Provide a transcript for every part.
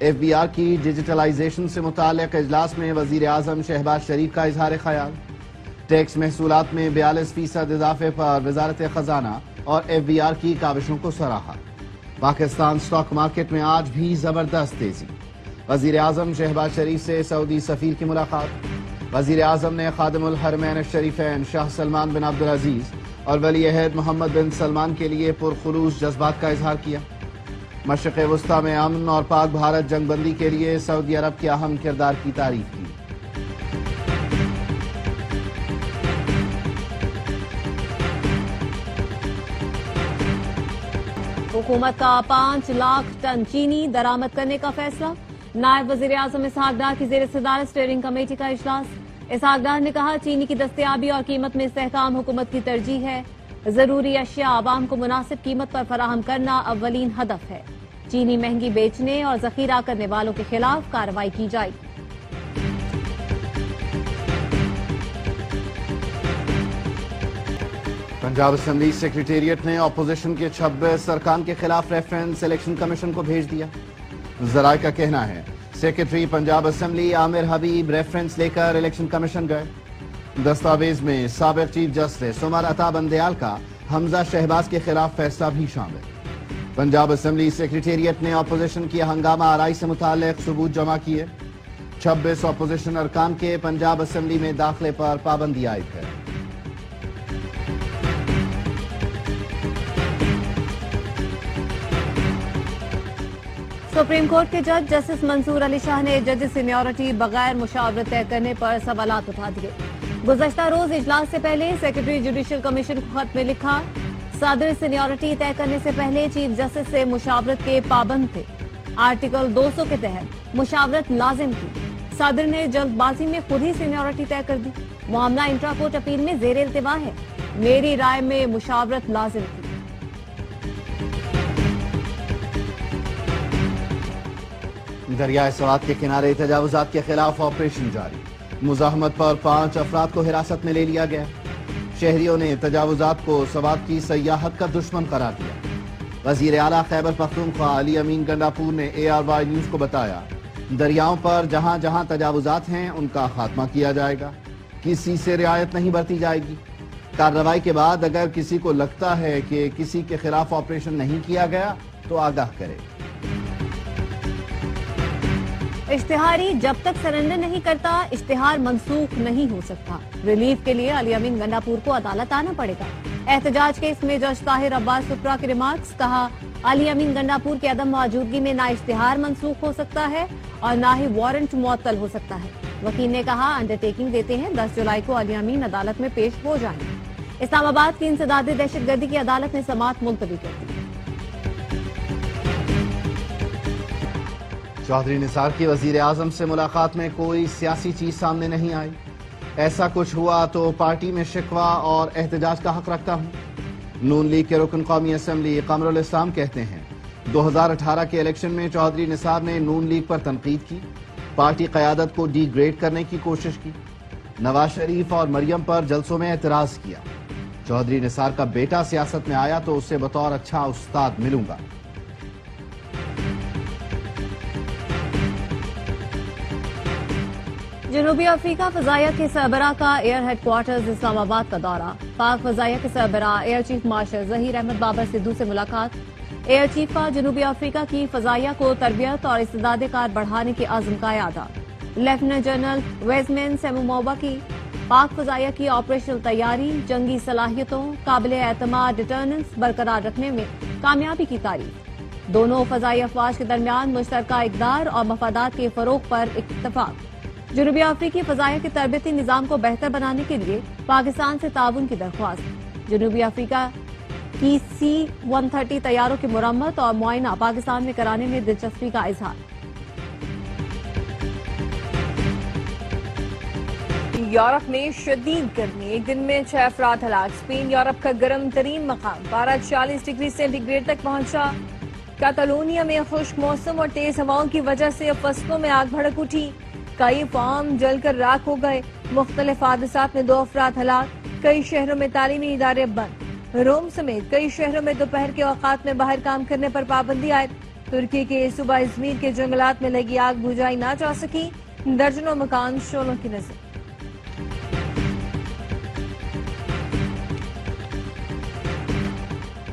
FBR کی digitalisation سے متعلق اجلاس میں وزیر اعظم شہباز شریف کا اظہار خیال. ٹیکس محصولات میں 42% اضافے پر وزارت خزانہ اور FBR کی کاوشوں کو سراہا. پاکستان سٹاک مارکیٹ میں آج بھی زبردست تیزی. وزیر اعظم شہباز شریف سے سعودی سفیر کی ملاقات. وزیر اعظم نے خادم الحرمین الشریفین شاہ سلمان بن عبدالعزیز اور ولی عہد محمد بن سلمان کے لیے پرخلوص جذبات کا اظہار کیا. مشرق وسطی میں امن اور پاک بھارت جنگ بندی کے لیے سعودی عرب کے اہم کردار کی تعریف کی. حکومت کا 5 لاکھ ٹن چینی درآمد کرنے کا فیصلہ. نائب وزیر اعظم اسحاق ڈار کی زیر صدارت اسٹیئرنگ کمیٹی کا اجلاس. اسحاق ڈار نے کہا چینی کی دستیابی اور قیمت میں استحکام حکومت کی ترجیح ہے. ضروری اشیاء عوام کو مناسب قیمت پر فراہم کرنا اولین ہدف ہے. چینی مہنگی بیچنے اور ذخیرہ کرنے والوں کے خلاف کارروائی کی جائے گی. پنجاب اسمبلی سیکریٹریٹ نے اپوزیشن کے 26 ارکان کے خلاف ریفرنس الیکشن کمیشن کو بھیج دیا. ذرائع کا کہنا ہے سیکریٹری پنجاب اسمبلی عامر حبیب ریفرنس لے کر الیکشن کمیشن گئے. دستاویز میں سابق چیف جسٹس عمر عطا بندیال کا حمزہ شہباز کے خلاف فیصلہ بھی شامل. پنجاب اسمبلی سیکریٹریٹ نے اپوزیشن کی ہنگامہ آرائی سے متعلق ثبوت جمع کیے. 26 اپوزیشن ارکان کے پنجاب اسمبلی میں داخلے پر پابندی عائد ہے. سپریم کورٹ کے جج جسٹس منصور علی شاہ نے ججز سینیورٹی بغیر مشاورت طے کرنے پر سوالات اٹھا دیے. گزشتہ روز اجلاس سے پہلے سیکریٹری جوڈیشل کمیشن کو خط میں لکھا صدر سینیورٹی طے کرنے سے پہلے چیف جسٹس سے مشاورت کے پابند تھے. آرٹیکل 200 کے تحت مشاورت لازم تھی. صدر نے جلد بازی میں خود ہی سینیورٹی طے کر دی. معاملہ انٹرا کورٹ اپیل میں زیر التوا ہے. میری رائے میں مشاورت لازم تھی. دریائے سوات کے کنارے تجاوزات کے خلاف آپریشن جاری. مزاحمت پر 5 افراد کو حراست میں لے لیا گیا. شہریوں نے تجاوزات کو سوات کی سیاحت کا دشمن قرار دیا. وزیر اعلیٰ خیبر پختونخوا علی امین گنڈاپور نے ARY نیوز کو بتایا دریاؤں پر جہاں جہاں تجاوزات ہیں ان کا خاتمہ کیا جائے گا. کسی سے رعایت نہیں برتی جائے گی. کارروائی کے بعد اگر کسی کو لگتا ہے کہ کسی کے خلاف آپریشن نہیں کیا گیا تو آگاہ کرے. اشتہاری جب تک سرنڈر نہیں کرتا اشتہار منسوخ نہیں ہو سکتا. ریلیف کے لیے علی امین گنڈاپور کو عدالت آنا پڑے گا. احتجاج کیس میں جج طاہر عباس سپرا کے ریمارکس. کہا علی امین گنڈاپور کی عدم موجودگی میں نہ اشتہار منسوخ ہو سکتا ہے اور نہ ہی وارنٹ معطل ہو سکتا ہے. وکیل نے کہا انڈرٹیکنگ دیتے ہیں 10 جولائی کو علی امین عدالت میں پیش ہو جائیں گے. اسلام آباد کی انسداد دہشت گردی کی عدالت نے سماعت ملتوی کر دی. چودھری نثار کی وزیر اعظم سے ملاقات میں کوئی سیاسی چیز سامنے نہیں آئی. ایسا کچھ ہوا تو پارٹی میں شکوہ اور احتجاج کا حق رکھتا ہوں. نون لیگ کے رکن قومی اسمبلی قمر الاسلام کہتے ہیں 2018 کے الیکشن میں چودھری نثار نے نون لیگ پر تنقید کی. پارٹی قیادت کو ڈی گریڈ کرنے کی کوشش کی. نواز شریف اور مریم پر جلسوں میں اعتراض کیا. چودھری نثار کا بیٹا سیاست میں آیا تو اسے بطور اچھا استاد ملوں گا. جنوبی افریقہ فضائیہ کے سربراہ کا ایئر ہیڈ کوارٹرز اسلام آباد کا دورہ. پاک فضائیہ کے سربراہ air chief marshal Zaheer Ahmad Babar Sidhu سے ملاقات. ایئر چیف کا جنوبی افریقہ کی فضائیہ کو تربیت اور استعداد کار بڑھانے کے عزم کا اعادہ. لیفٹیننٹ جنرل ویزمین سیموموبا کی پاک فضائیہ کی آپریشنل تیاری، جنگی صلاحیتوں، قابل اعتماد ڈٹرننس برقرار رکھنے میں کامیابی کی تعریف. دونوں فضائی افواج کے درمیان مشترکہ اقدار اور مفادات کے فروغ پر اتفاق. جنوبی افریقی فضائیہ کے تربیتی نظام کو بہتر بنانے کے لیے پاکستان سے تعاون کی درخواست. جنوبی افریقہ کی C-130 طیاروں کی مرمت اور معائنہ پاکستان میں کرانے میں دلچسپی کا اظہار. یورپ میں شدید گرمی، ایک دن میں 6 افراد ہلاک. اسپین یورپ کا گرم ترین مقام، پارہ 40 ڈگری سینٹی گریڈ تک پہنچا. کاتالونیا میں خشک موسم اور تیز ہواؤں کی وجہ سے فصلوں میں آگ بھڑک اٹھی. کئی فارم جل کر راکھ ہو گئے. مختلف حادثات میں 2 افراد ہلاک. کئی شہروں میں تعلیمی ادارے بند. روم سمیت کئی شہروں میں دوپہر کے اوقات میں باہر کام کرنے پر پابندی عائد. ترکی کے صوبہ ازمیر کے جنگلات میں لگی آگ بجھائی نہ جا سکی، درجنوں مکان شعلوں کی نظر۔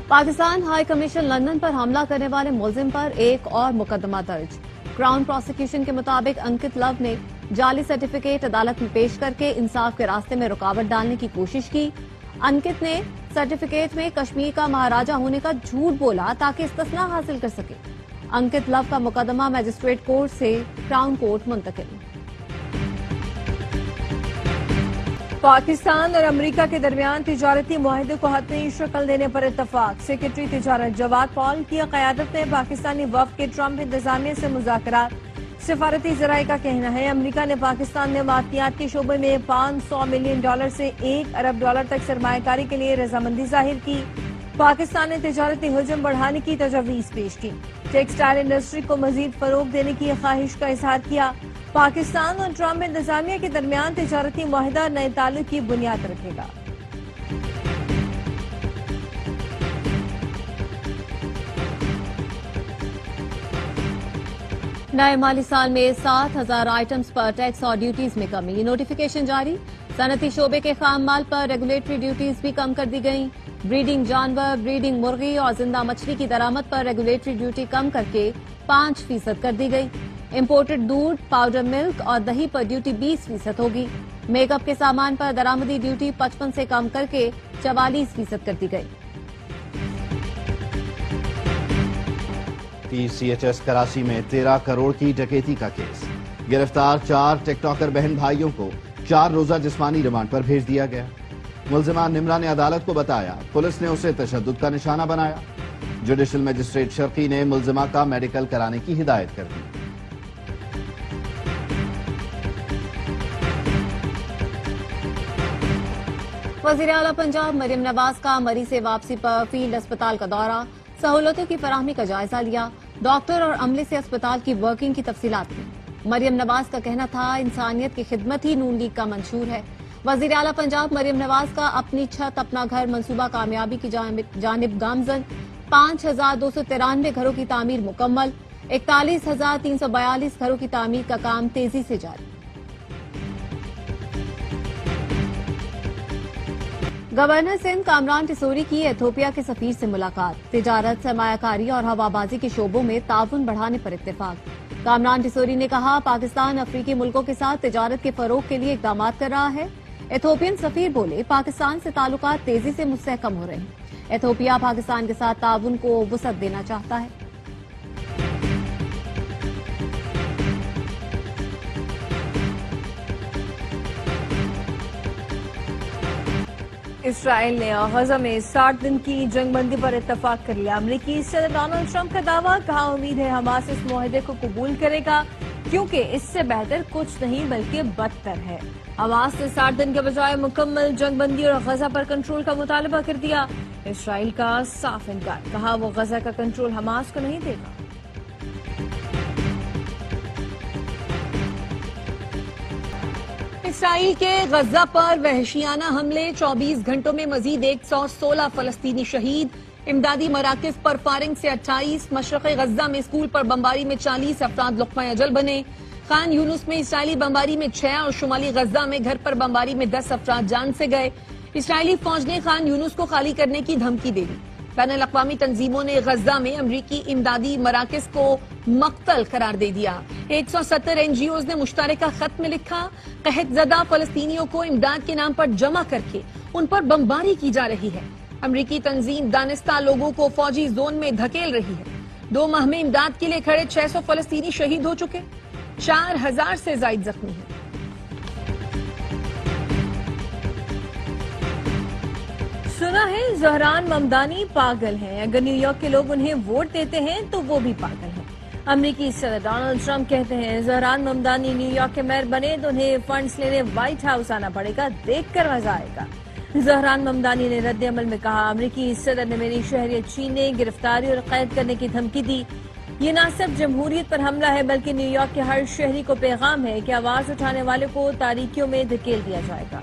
پاکستان ہائی کمیشن لندن پر حملہ کرنے والے ملزم پر ایک اور مقدمہ درج۔ کراؤن پروسیکیوشن کے مطابق انکت لو نے جعلی سرٹیفکیٹ عدالت میں پیش کر کے انصاف کے راستے میں رکاوٹ ڈالنے کی کوشش کی۔ انکت نے سرٹیفکیٹ میں کشمیر کا مہاراجہ ہونے کا جھوٹ بولا تاکہ استثناء حاصل کر سکے۔ انکت لو کا مقدمہ میجسٹریٹ کورٹ سے کراؤن کورٹ منتقل۔ پاکستان اور امریکہ کے درمیان تجارتی معاہدے کو حتمی شکل دینے پر اتفاق۔ سیکرٹری تجارت جواد پال کی قیادت میں پاکستانی وفد کے ٹرمپ انتظامیہ سے مذاکرات۔ سفارتی ذرائع کا کہنا ہے امریکہ نے پاکستان میں معدنیات کے شعبے میں $500 ملین سے $1 ارب تک سرمایہ کاری کے لیے رضامندی ظاہر کی۔ پاکستان نے تجارتی حجم بڑھانے کی تجویز پیش کی۔ ٹیکسٹائل انڈسٹری کو مزید فروغ دینے کی خواہش کا اظہار کیا۔ پاکستان اور ٹرمپ انتظامیہ کے درمیان تجارتی معاہدہ نئے تعلق کی بنیاد رکھے گا۔ نئے مالی سال میں 7,000 آئٹمز پر ٹیکس اور ڈیوٹیز میں کمی، نوٹیفیکیشن جاری۔ صنعتی شعبے کے خام مال پر ریگولیٹری ڈیوٹیز بھی کم کر دی گئیں۔ بریڈنگ جانور، بریڈنگ مرغی اور زندہ مچھلی کی درآمد پر ریگولیٹری ڈیوٹی کم کر کے 5% کر دی گئی۔ امپورٹڈ دودھ، پاؤڈر ملک اور دہی پر ڈیوٹی 20% ہوگی۔ میک اپ کے سامان پر درآمدی ڈیوٹی 55 سے کم کر کے 44% کر دی گئی۔ PCHS کراچی میں 13 کروڑ کی ڈکیتی کا کیس، گرفتار 4 ٹک ٹاکر بہن بھائیوں کو 4 روزہ جسمانی ریمانڈ پر بھیج دیا گیا۔ ملزمہ نمرہ نے عدالت کو بتایا پولیس نے اسے تشدد کا نشانہ بنایا۔ جوڈیشل مجسٹریٹ شرقی نے ملزمہ کا میڈیکل کرانے کی ہدایت کر دی۔ وزیر اعلیٰ پنجاب مریم نواز کا مری سے واپسی پر فیلڈ اسپتال کا دورہ، سہولتوں کی فراہمی کا جائزہ لیا، ڈاکٹر اور عملے سے اسپتال کی ورکنگ کی تفصیلات لی۔ مریم نواز کا کہنا تھا انسانیت کی خدمت ہی نون لیگ کا منشور ہے۔ وزیر اعلیٰ پنجاب مریم نواز کا اپنی چھت اپنا گھر منصوبہ کامیابی کی جانب گامزن، 5,293 گھروں کی تعمیر مکمل، 41,342 گھروں کی تعمیر کا کام تیزی سے جاری۔ گورنر سندھ کامران ٹیسوری کی ایتھوپیا کے سفیر سے ملاقات، تجارت، سرمایہ کاری اور ہوابازی کے شعبوں میں تعاون بڑھانے پر اتفاق۔ کامران ٹیسوری نے کہا پاکستان افریقی ملکوں کے ساتھ تجارت کے فروغ کے لیے اقدامات کر رہا ہے۔ ایتھوپین سفیر بولے پاکستان سے تعلقات تیزی سے مستحکم ہو رہے ہیں، ایتھوپیا پاکستان کے ساتھ تعاون کو وسعت دینا چاہتا ہے۔ اسرائیل نے غزہ میں 60 دن کی جنگ بندی پر اتفاق کر لیا۔ امریکی صدر ڈونلڈ ٹرمپ کا دعویٰ، کہا امید ہے حماس اس معاہدے کو قبول کرے گا کیونکہ اس سے بہتر کچھ نہیں بلکہ بدتر ہے۔ حماس نے 60 دن کے بجائے مکمل جنگ بندی اور غزہ پر کنٹرول کا مطالبہ کر دیا۔ اسرائیل کا صاف انکار، کہا وہ غزہ کا کنٹرول حماس کو نہیں دے گا۔ اسرائیل کے غزہ پر وحشیانہ حملے، 24 گھنٹوں میں مزید 116 فلسطینی شہید، امدادی مراکز پر فائرنگ سے 28، مشرقی غزہ میں اسکول پر بمباری میں 40 افراد لقمہ اجل بنے، خان یونس میں اسرائیلی بمباری میں 6 اور شمالی غزہ میں گھر پر بمباری میں 10 افراد جان سے گئے۔ اسرائیلی فوج نے خان یونس کو خالی کرنے کی دھمکی دے دی۔ بین الاقوامی تنظیموں نے غزہ میں امریکی امدادی مراکز کو مقتل قرار دے دیا۔ 170 NGOs نے مشترکہ خط میں لکھا، قحط زدہ فلسطینیوں کو امداد کے نام پر جمع کر کے ان پر بمباری کی جا رہی ہے۔ امریکی تنظیم دانستہ لوگوں کو فوجی زون میں دھکیل رہی ہے۔ 2 ماہ میں امداد کے لیے کھڑے 600 فلسطینی شہید ہو چکے، 4,000 سے زائد زخمی ہیں۔ سنا ہے زہران ممدانی پاگل ہیں، اگر نیو یارک کے لوگ انہیں ووٹ دیتے ہیں تو وہ بھی پاگل ہیں۔ امریکی صدر ڈونلڈ ٹرمپ کہتے ہیں زہران ممدانی نیو یارک کے میئر بنے تو انہیں فنڈز لینے وائٹ ہاؤس آنا پڑے گا، دیکھ کر مزہ آئے گا۔ زہران ممدانی نے رد عمل میں کہا امریکی صدر نے میری شہریت چھیننے، گرفتاری اور قید کرنے کی دھمکی دی۔ یہ نہ صرف جمہوریت پر حملہ ہے بلکہ نیو یارک کے ہر شہری کو پیغام ہے کہ آواز اٹھانے والے کو تاریکیوں میں دھکیل دیا جائے گا۔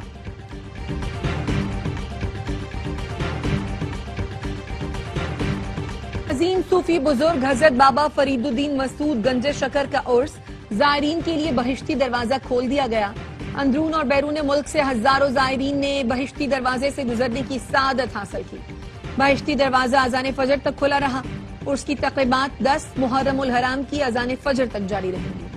عظیم صوفی بزرگ حضرت بابا فرید الدین مسعود گنج شکر کا عرس زائرین کے لیے بہشتی دروازہ کھول دیا گیا۔ اندرون اور بیرون ملک سے ہزاروں زائرین نے بہشتی دروازے سے گزرنے کی سعادت حاصل کی۔ بہشتی دروازہ اذان فجر تک کھلا رہا۔ عرس کی تقریبات 10 محرم الحرام کی اذان فجر تک جاری رہیں گی۔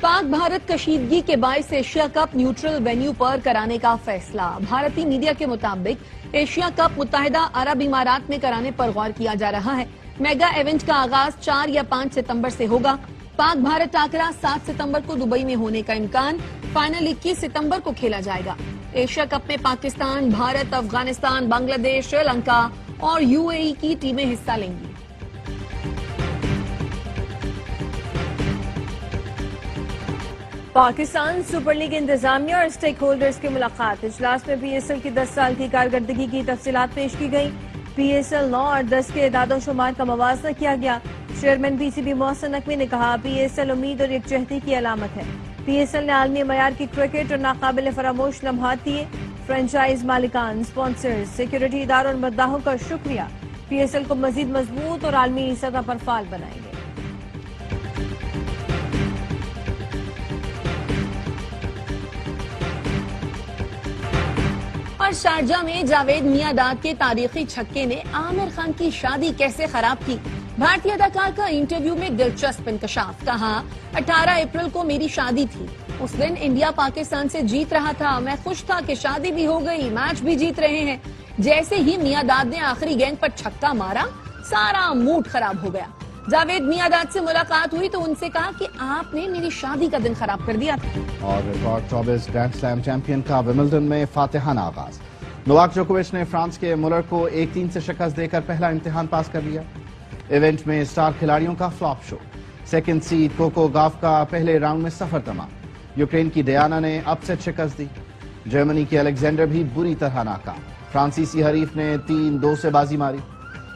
پاک بھارت کشیدگی کے باعث ایشیا کپ نیوٹرل وینیو پر کرانے کا فیصلہ۔ بھارتی میڈیا کے مطابق ایشیا کپ متحدہ عرب امارات میں کرانے پر غور کیا جا رہا ہے۔ میگا ایونٹ کا آغاز 4 یا 5 ستمبر سے ہوگا۔ پاک بھارت ٹاکرا 7 ستمبر کو دبئی میں ہونے کا امکان، فائنل 21 ستمبر کو کھیلا جائے گا۔ ایشیا کپ میں پاکستان، بھارت، افغانستان، بنگلہ دیش، سری لنکا اور UAE کی ٹیمیں حصہ لیں گی۔ پاکستان سپر لیگ انتظامیہ اور اسٹیک ہولڈرز کی ملاقات۔ اجلاس میں PSL کی 10 سال کی کارکردگی کی تفصیلات پیش کی گئی۔ PSL 9 اور 10 کے اعداد و شمار کا موازنہ کیا گیا۔ چیئرمین PCB محسن نقوی نے کہا PSL امید اور یکجہتی کی علامت ہے۔ PSL نے عالمی معیار کی کرکٹ اور ناقابل فراموش لمحات دیے۔ فرنچائز مالکان، سپانسرز، سیکیورٹی اداروں اور مداحوں کا شکریہ۔ PSL کو مزید مضبوط اور عالمی سطح پر فعال بنائیں گے۔ اور شارجہ میں جاوید میاں-داد کے تاریخی چھکے نے عامر خان کی شادی کیسے خراب کی؟ بھارتی اداکار کا انٹرویو میں دلچسپ انکشاف۔ کہا 18 اپریل کو میری شادی تھی، اس دن انڈیا پاکستان سے جیت رہا تھا، میں خوش تھا کہ شادی بھی ہو گئی، میچ بھی جیت رہے ہیں۔ جیسے ہی میاں-داد نے آخری گیند پر چھکا مارا، سارا موڈ خراب ہو گیا۔ جاوید میاں-داد سے ملاقات ہوئی تو ان سے کہا کہ آپ نے میری شادی کا دن خراب کر دیا تھا۔ اور ریکارڈ 24 گرینڈ سلیم چیمپئن کا ومبلڈن میں فاتحانہ آغاز۔ نوواک جوکووچ نے فرانس کے مولر کو 1-3 سے شکست دے کر پہلا امتحان پاس کر لیا۔ ایونٹ میں اسٹار کھلاڑیوں کا فلاپ شو۔ سیکنڈ سیڈ کوکو گاف کا پہلے راؤنڈ میں سفر تمام۔ یوکرین کی ڈیانا نے اپ سیٹ شکست دی۔ جرمنی کے الیگزینڈر بھی بری طرح ناکام۔ فرانسیسی حریف نے 3-2 سے بازی ماری۔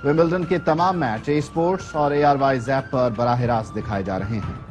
ومبلڈن کے تمام میچ اسپورٹس اور ARY زیپ پر براہ راست دکھائے جا رہے ہیں۔